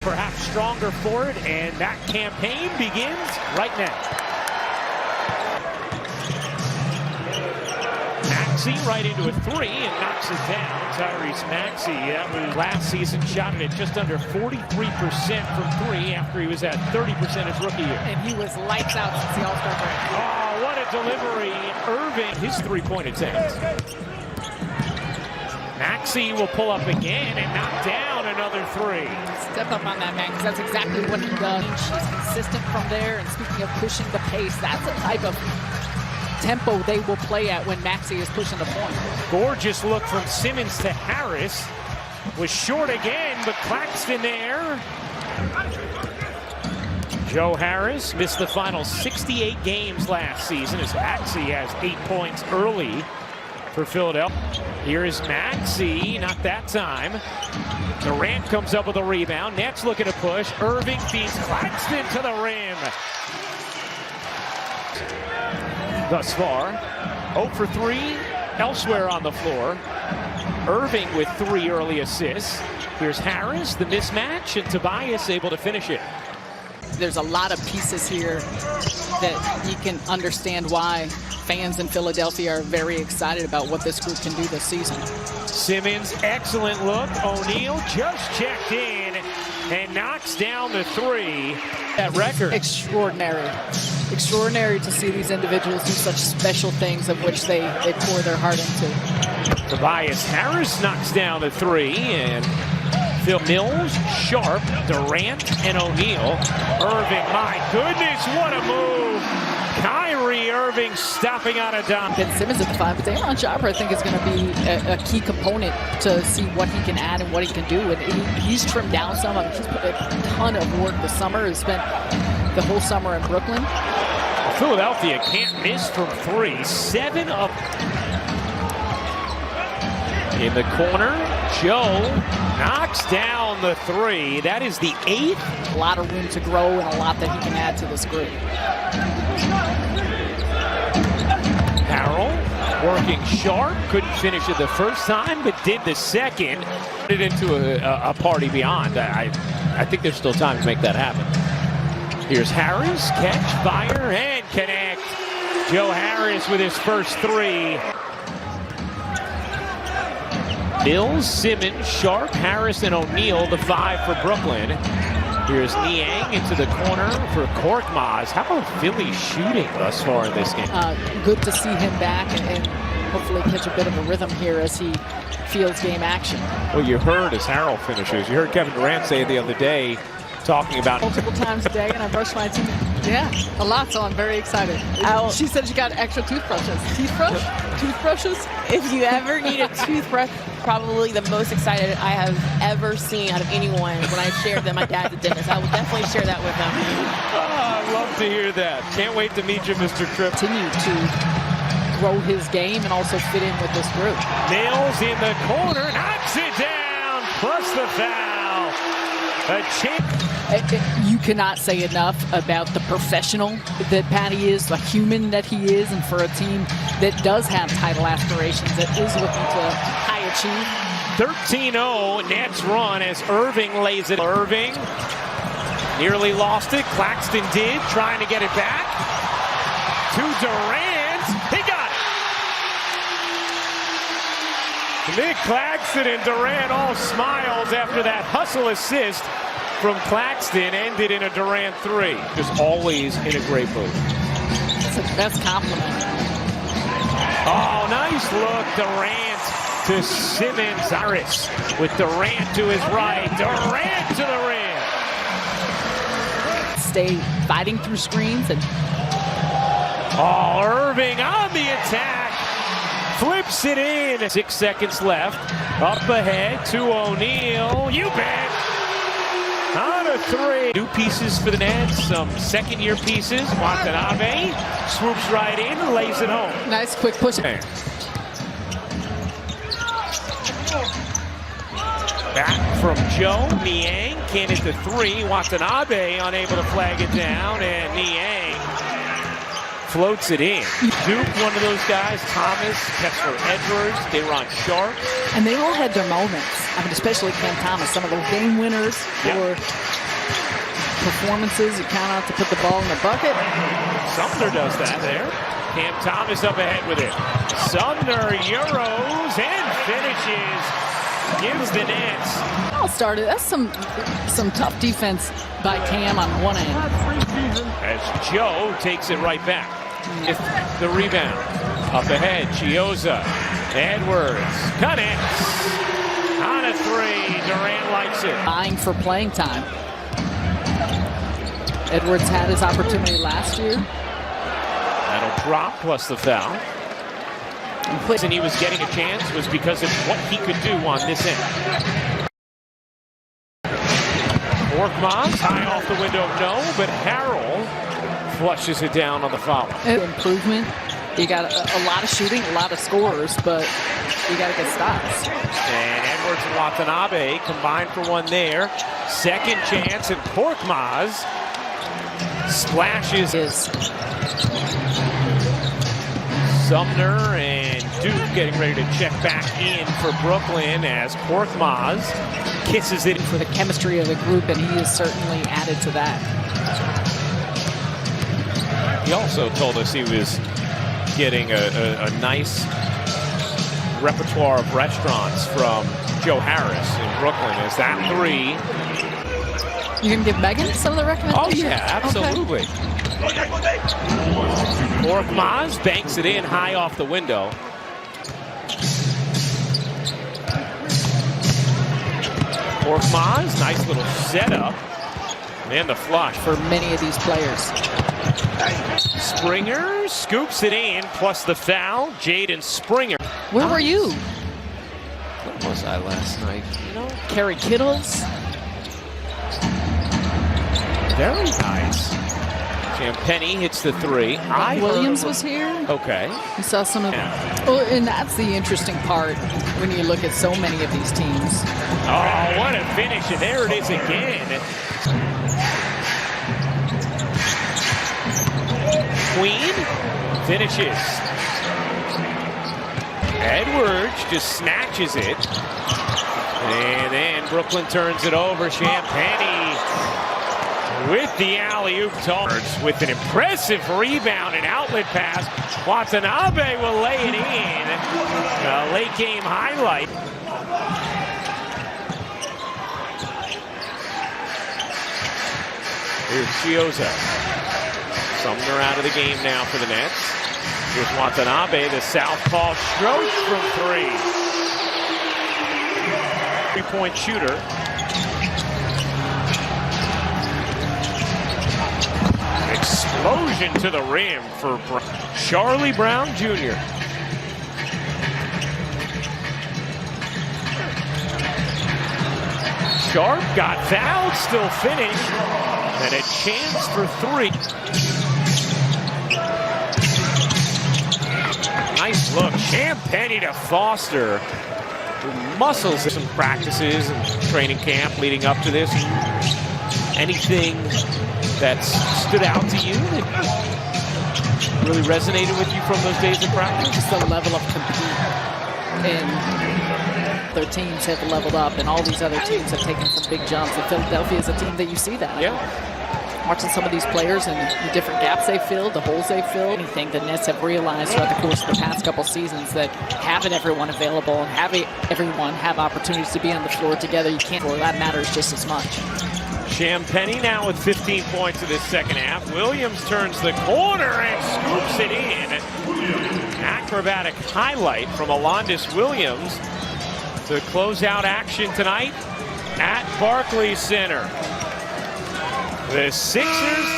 Perhaps stronger for it, and that campaign begins right now. Maxey right into a three and knocks it down. Tyrese Maxey, that was last season, shot it at just under 43% from three after he was at 30% his rookie year. And he was lights out since the All-Star break. Oh, what a delivery. Irving, his three-point attempt. Maxey will pull up again and knock down another three. Step up on that, man, because that's exactly what he does. She's consistent from there, and speaking of pushing the pace, that's the type of tempo they will play at when Maxey is pushing the point. Gorgeous look from Simmons to Harris. Was short again, but Claxton there. Joe Harris missed the final 68 games last season as Maxey has 8 points early for Philadelphia. Here is Maxey, not that time. Durant comes up with a rebound. Nets looking to push. Irving feeds Claxton to the rim. Thus far, 0 for 3 elsewhere on the floor. Irving with 3 early assists. Here's Harris, the mismatch, and Tobias able to finish it. There's a lot of pieces here that you can understand why fans in Philadelphia are very excited about what this group can do this season. Simmons, excellent look. O'Neal just checked in and knocks down the three. That record. Extraordinary. Extraordinary to see these individuals do such special things of which they pour their heart into. Tobias Harris knocks down the three, and Phil Mills, Sharp, Durant, and O'Neal. Irving, my goodness, what a move. Kyrie Irving stopping on a dime. Ben Simmons at the 5, but Daron Sharper, I think, is going to be a key component to see what he can add and what he can do. And he's trimmed down some. I mean, he's put a ton of work this summer. He spent the whole summer in Brooklyn. Philadelphia can't miss from 3. 7 up. In the corner, Joe knocks down the 3. That is the 8th. A lot of room to grow and a lot that he can add to this group. Harrell working sharp. Couldn't finish it the first time, but did the second. It into a party beyond. I think there's still time to make that happen. Here's Harris. Catch, fire, and connect. Joe Harris with his first 3. Mills, Simmons, Sharp, Harris, and O'Neal, the 5 for Brooklyn. Here's Niang into the corner for Korkmaz. How about Philly shooting thus far in this game? Good to see him back and hopefully catch a bit of a rhythm here as he feels game action. Well, you heard as Harrell finishes. You heard Kevin Durant say the other day, talking about multiple times a day, and I brush my teeth. Yeah, a lot, so I'm very excited. She said she got extra toothbrushes. Toothbrushes? If you ever need a toothbrush, probably the most excited I have ever seen out of anyone when I shared that my dad's a dentist. I will definitely share that with them. Oh, I'd love to hear that. Can't wait to meet you, Mr. Tripp. Continue to grow his game and also fit in with this group. Mills in the corner, knocks it down, plus the foul. A chip. You cannot say enough about the professional that Patty is, the human that he is, and for a team that does have title aspirations, that is looking to high achieve. 13-0 Nets run as Irving lays it. Irving nearly lost it. Claxton did, trying to get it back. To Durant. He got it. Nick Claxton and Durant all smiles after that hustle assist from Claxton, ended in a Durant 3. Just always in a great mood. That's the best compliment. Oh, nice look. Durant to Simmons. Harris with Durant to his right. Durant to the rim. Stay fighting through screens. And oh, Irving on the attack. Flips it in. 6 seconds left. Up ahead to O'Neal. You bet. On a 3. New pieces for the Nets, some second-year pieces. Watanabe swoops right in and lays it home. Nice quick push. Back from Joe. Niang can't hit the 3. Watanabe unable to flag it down, and Niang floats it in. Duke, one of those guys. Thomas, Kessler Edwards, Daron Sharp. And they all had their moments. I mean, especially Cam Thomas, some of those game winners or performances you count out to put the ball in the bucket. Sumner does that there. Cam Thomas up ahead with it. Sumner Euros and finishes. Gives the Nets. I'll start it. That's some tough defense by Cam on one end. As Joe takes it right back. If the rebound. Up ahead, Chioza. Edwards. Connects. On a three. Durant likes it. Vying for playing time. Edwards had his opportunity last year. That'll drop plus the foul. The reason he was getting a chance was because of what he could do on this end. Korkmaz, high off the window, no, but Harrell flushes it down on the foul. Improvement. You got a lot of shooting, a lot of scorers, but you got to get stops. And Edwards and Watanabe combined for one there. Second chance, and Korkmaz splashes. Sumner and Duke getting ready to check back in for Brooklyn as Korkmaz kisses it. For the chemistry of the group, and he is certainly added to that. He also told us he was getting a nice repertoire of restaurants from Joe Harris in Brooklyn. Is that three? You gonna give Megan some of the recommendations? Oh yeah, absolutely. Okay. Korkmaz banks it in high off the window. Korkmaz, nice little setup. And the flush for many of these players. Springer scoops it in, plus the foul. Jaden Springer. Where were you? Where was I last night? You know, Kerry Kittles. Very nice. Champagny hits the three. Williams was here. Okay. You saw some of Oh, and that's the interesting part when you look at so many of these teams. Oh, what a finish. And there it is again. Queen finishes. Edwards just snatches it. And then Brooklyn turns it over. Champagny with the alley-oop toss with an impressive rebound and outlet pass. Watanabe will lay it in. A late game highlight. Here's Chioza. Sumner out of the game now for the Nets. Here's Watanabe, the southpaw stroke from three. Three-point shooter. Explosion to the rim for Charlie Brown Jr. Sharp got fouled, still finished, and a chance for three. Nice look. Champagny to Foster. Muscles. Some practices and training camp leading up to this. Anything that's stood out to you that really resonated with you from those days of practice? Just the level of compete. And their teams have leveled up, and all these other teams have taken some big jumps. And Philadelphia is a team that you see that. Yeah. Watching some of these players and the different gaps they've filled, the holes they've filled. Anything the Nets have realized throughout the course of the past couple seasons that having everyone available and having everyone have opportunities to be on the floor together, you can't. That matters just as much. Champagny now with 15 points in this second half. Williams turns the corner and scoops it in. Acrobatic highlight from Alondas Williams to close out action tonight at Barclays Center. The Sixers